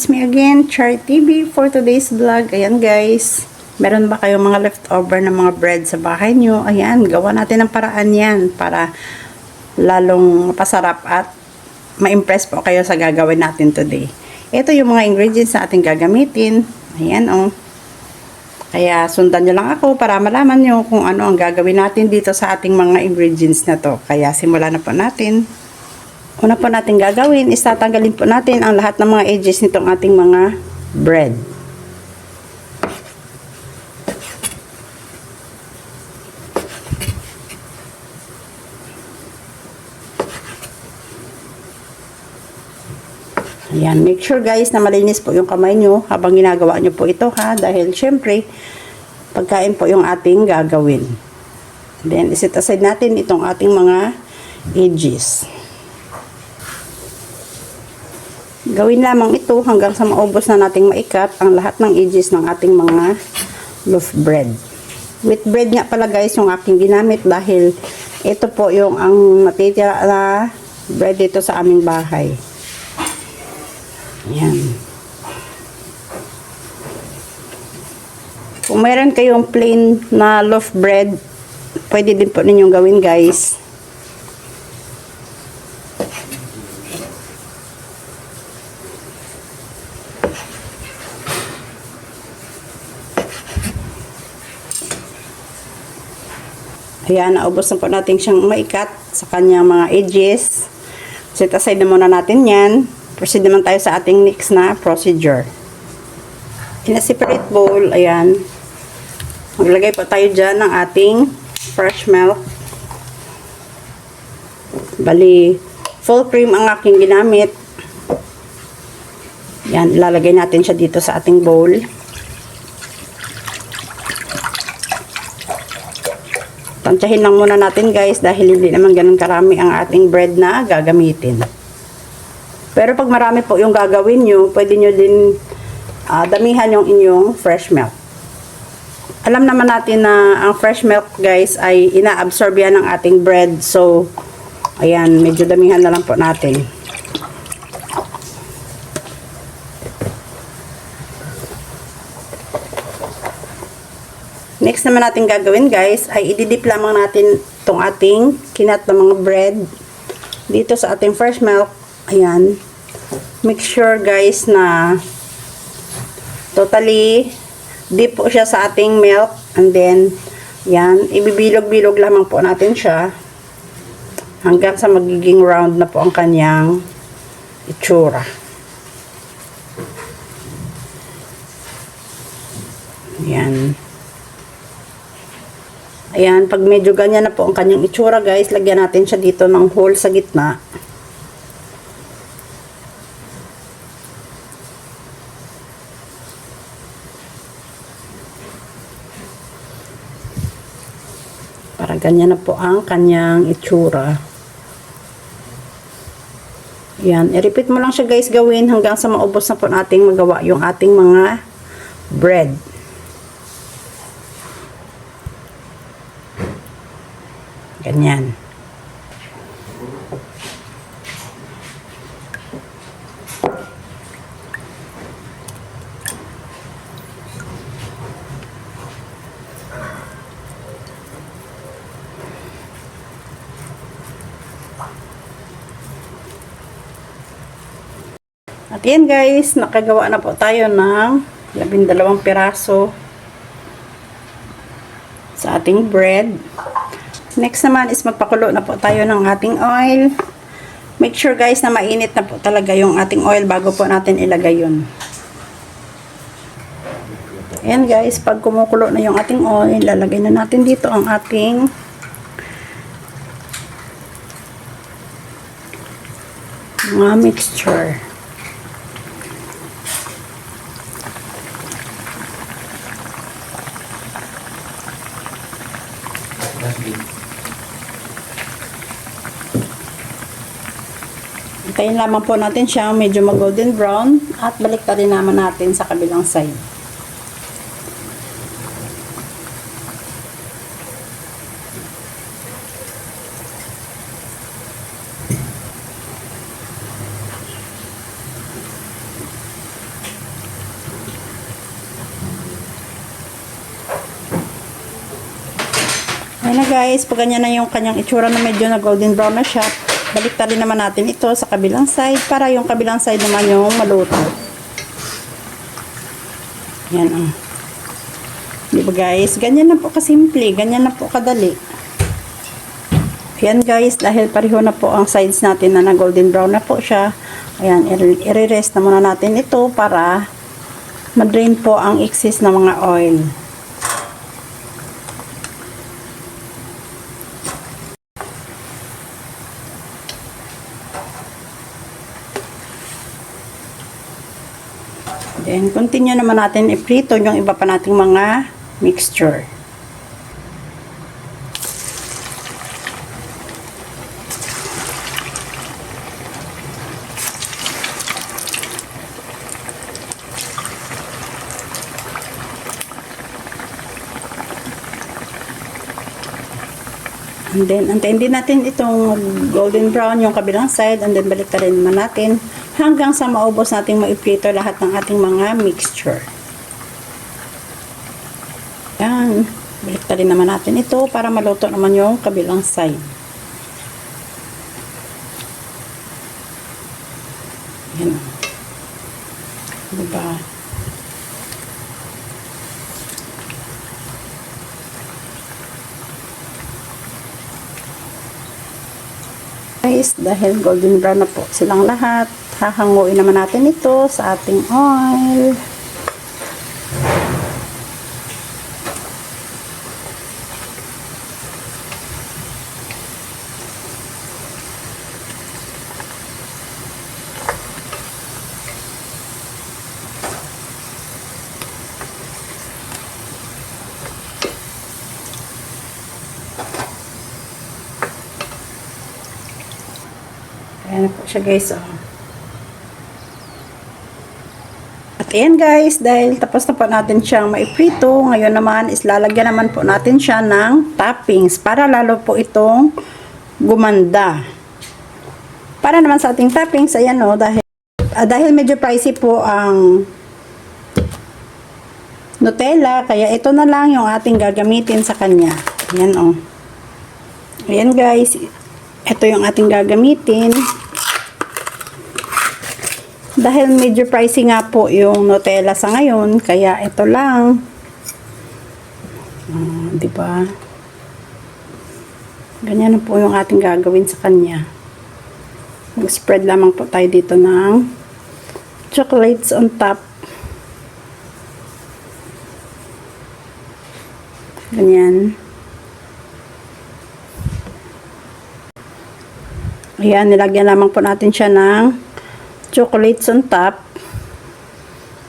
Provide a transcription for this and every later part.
It's me again, Char TV, for today's vlog. Ayan guys, meron ba kayong mga leftover na mga bread sa bahay nyo? Ayan, gawa natin ng paraan yan para lalong mapasarap at ma-impress po kayo sa gagawin natin today. Ito yung mga ingredients na ating gagamitin. Ayan oh. Kaya sundan nyo lang ako para malaman nyo kung ano ang gagawin natin dito sa ating mga ingredients na to. Kaya simulan na po natin. Una po natin gagawin is tatanggalin po natin ang lahat ng mga edges nitong ating mga bread. Ayan, make sure guys na malinis po yung kamay nyo habang ginagawa nyo po ito ha. Dahil syempre, pagkain po yung ating gagawin. Then, iset aside natin itong ating mga edges. Gawin lamang ito hanggang sa maubos na nating maikat ang lahat ng edges ng ating mga loaf bread. Wheat bread nga pala guys yung aking ginamit dahil ito po yung ang natitira na bread dito sa aming bahay. Ayan. Kung mayroon kayong plain na loaf bread, pwede din po ninyong gawin guys. Ayan, naubos na po natin siyang maikat sa kanyang mga edges. Set aside na muna natin yan. Proceed naman tayo sa ating next na procedure. In a separate bowl, ayan, maglagay po tayo dyan ng ating fresh milk. Bali, full cream ang aking ginamit. Yan, ilalagay natin siya dito sa ating bowl. Tansyahin lang muna natin guys dahil hindi naman ganun karami ang ating bread na gagamitin. Pero pag marami po yung gagawin nyo, pwede nyo din damihan yung inyong fresh milk. Alam naman natin na ang fresh milk guys ay ina-absorb yan ng ating bread. So, ayan, medyo damihan na lang po natin. Next naman natin gagawin guys ay ididip lamang natin itong ating kinat na mga bread dito sa ating fresh milk. Ayan. Make sure guys na totally dip po siya sa ating milk. And then, yan, ibibilog-bilog lamang po natin siya hanggang sa magiging round na po ang kanyang itsura. Yan. Ayan, pag medyo ganyan na po ang kanyang itsura guys, lagyan natin siya dito ng hole sa gitna. Para ganyan na po ang kanyang itsura. Ayan, i-repeat mo lang siya guys gawin hanggang sa maubos na po nating magawa yung ating mga bread. Ganyan. At yan guys, nakagawa na po tayo ng 12 piraso sa ating bread. Next naman is magpakulo na po tayo ng ating oil. Make sure guys na mainit na po talaga yung ating oil bago po natin ilagay yun. Ayan guys, pag kumukulo na yung ating oil, lalagay na natin dito ang ating mga mixture. Hintayin lamang po natin siya medyo mag-golden brown at balik rin naman natin sa kabilang side. Ayan na guys, pag ganyan na yung kanyang itsura na medyo na golden brown na siya, balik rin naman natin ito sa kabilang side para yung kabilang side naman yung maluto. Yan o. Diba guys, ganyan na po kasimple, ganyan na po kadali. Ayan guys, dahil pareho na po ang sides natin na golden brown na po siya, ayan, i-rest na muna natin ito para ma-drain po ang excess na mga oil. Then, continue naman natin i-prito yung iba pa nating mga mixture. And then, antayin din natin itong golden brown yung kabilang side, and then balik rin naman natin hanggang sa maubos nating maiprito lahat ng ating mga mixture. Yan. Balik rin naman natin ito para maluto naman yung kabilang side. Yan. Diba? Guys, dahil golden brown na po silang lahat, hahanguin naman natin ito sa ating oil. Ayan po siya guys. Oh. At ayan guys, dahil tapos na po natin siyang maiprito, ngayon naman is lalagyan naman po natin siya ng toppings para lalo po itong gumanda. Para naman sa ating toppings, ayan o, dahil medyo pricey po ang Nutella, kaya ito na lang yung ating gagamitin sa kanya. Ayan o. Ayan guys, ito yung ating gagamitin. Dahil medyo pricey nga po yung Nutella sa ngayon, kaya ito lang. Diba? Ganyan na po yung ating gagawin sa kanya. Mag-spread lamang po tayo dito ng chocolates on top. Ganyan. Ayan, nilagyan lamang po natin siya ng chocolates on top.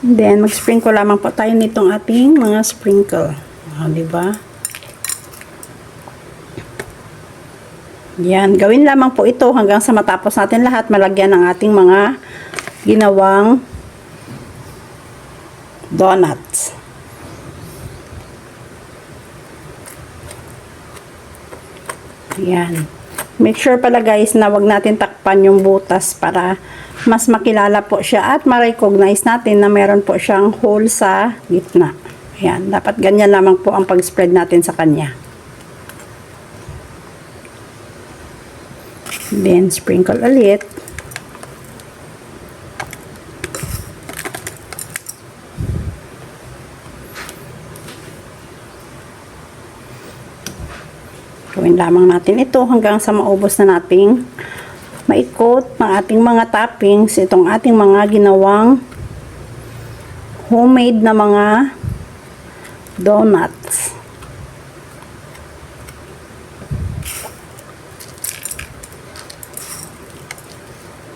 And then, mag-sprinkle lamang po tayo nitong ating mga sprinkle. Diba? Yan. Gawin lamang po ito hanggang sa matapos natin lahat malagyan ng ating mga ginawang donuts. Yan. Make sure pala guys na wag natin takpan yung butas para mas makilala po siya at ma-recognize natin na meron po siyang hole sa gitna. Ayan, dapat ganyan lamang po ang pag-spread natin sa kanya. Then, sprinkle ulit. Gawin lamang natin ito hanggang sa maubos na nating maikot ng ating mga toppings, itong ating mga ginawang homemade na mga donuts.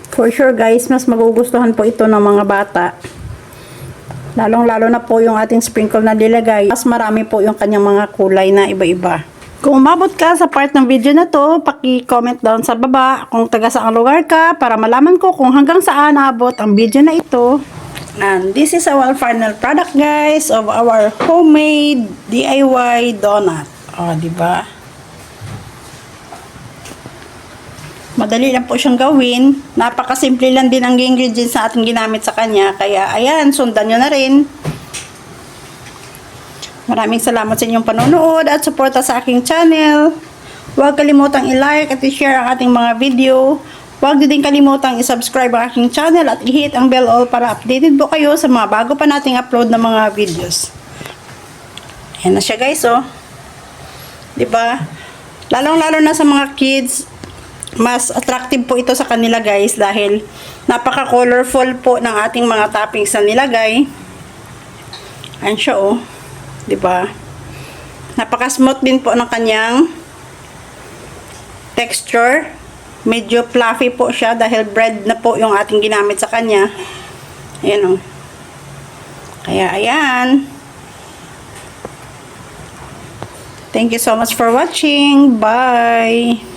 For sure guys, mas magugustuhan po ito ng mga bata. Lalong-lalo na po yung ating sprinkle na nilagay. Mas marami po yung kanyang mga kulay na iba-iba. Kung umabot ka sa part ng video na to, paki-comment down sa baba kung taga saang lugar ka para malaman ko kung hanggang saan naabot ang video na ito. And this is our final product guys of our homemade DIY donut. Diba? Madali lang po siyang gawin. Napakasimple lang din ang ingredients na ating ginamit sa kanya. Kaya ayan, sundan nyo na rin. Maraming salamat sa inyong panonood at suporta sa aking channel. Huwag kalimutang i-like at i-share ang ating mga video. Huwag din kalimutang i-subscribe ang aking channel at i-hit ang bell all para updated po kayo sa mga bago pa nating upload na mga videos. Ayan na siya guys, oh. Diba? Lalong-lalo na sa mga kids, mas attractive po ito sa kanila guys dahil napaka-colorful po ng ating mga toppings na nilagay. Ayan siya, oh. Diba? Napaka-smooth din po ng kanyang texture. Medyo fluffy po siya dahil bread na po yung ating ginamit sa kanya. Ayan, oh. Kaya, ayan. Thank you so much for watching. Bye!